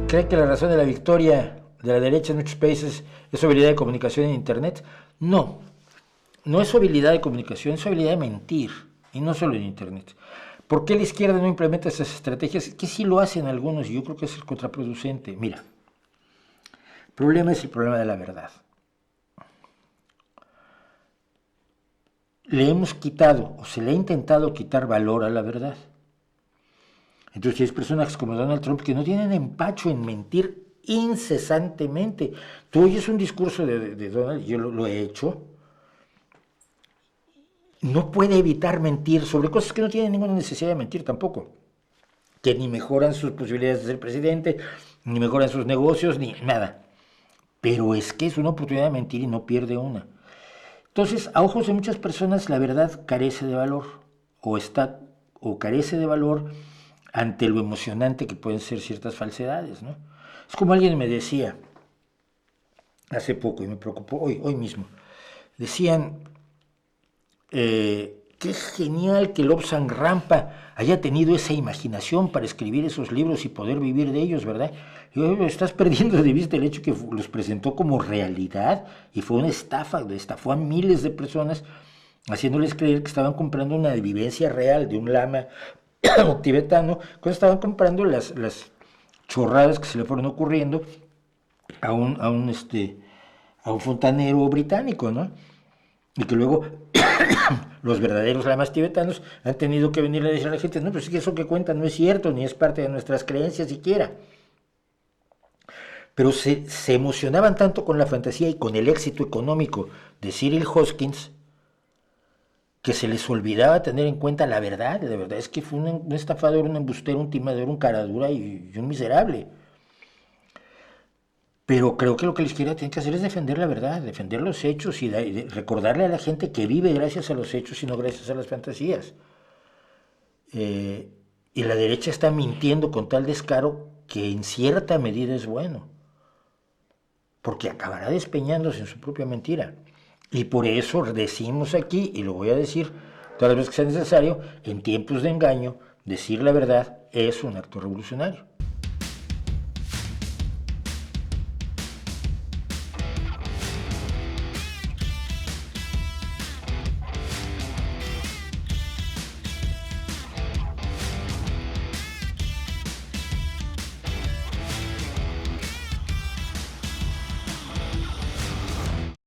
¿Cree que la razón de la victoria de la derecha en muchos países es su habilidad de comunicación en Internet? No, no es su habilidad de comunicación, es su habilidad de mentir, y no solo en Internet. ¿Por qué la izquierda no implementa esas estrategias? Que sí lo hacen algunos y yo creo que es contraproducente. Mira, el problema es el problema de la verdad. Le hemos quitado, o se le ha intentado quitar valor a la verdad. Entonces hay personajes como Donald Trump que no tienen empacho en mentir incesantemente. Tú oyes un discurso de Donald, yo lo he hecho, no puede evitar mentir sobre cosas que no tienen ninguna necesidad de mentir tampoco, que ni mejoran sus posibilidades de ser presidente, ni mejoran sus negocios, ni nada. Pero es que es una oportunidad de mentir y no pierde una. Entonces, a ojos de muchas personas, la verdad carece de valor, o carece de valor ante lo emocionante que pueden ser ciertas falsedades, ¿no? Es como alguien me decía hace poco y me preocupó hoy mismo. Decían, qué genial que Lobsang Rampa haya tenido esa imaginación para escribir esos libros y poder vivir de ellos, ¿verdad? Y yo, estás perdiendo de vista el hecho que los presentó como realidad y fue una estafa, estafó a miles de personas haciéndoles creer que estaban comprando una vivencia real de un lama tibetano, cuando estaban comprando las chorradas que se le fueron ocurriendo a un fontanero británico, ¿no? Y que luego los verdaderos lamas tibetanos han tenido que venir a decir a la gente, no, pues es que eso que cuenta no es cierto, ni es parte de nuestras creencias siquiera. Pero se emocionaban tanto con la fantasía y con el éxito económico de Cyril Hoskins que se les olvidaba tener en cuenta la verdad. La verdad es que fue un estafador, un embustero, un timador, un caradura y un miserable. Pero creo que lo que la izquierda tiene que hacer es defender la verdad, defender los hechos y recordarle a la gente que vive gracias a los hechos y no gracias a las fantasías. Y la derecha está mintiendo con tal descaro que en cierta medida es bueno, porque acabará despeñándose en su propia mentira. Y por eso decimos aquí, y lo voy a decir todas las veces que sea necesario, en tiempos de engaño, decir la verdad es un acto revolucionario.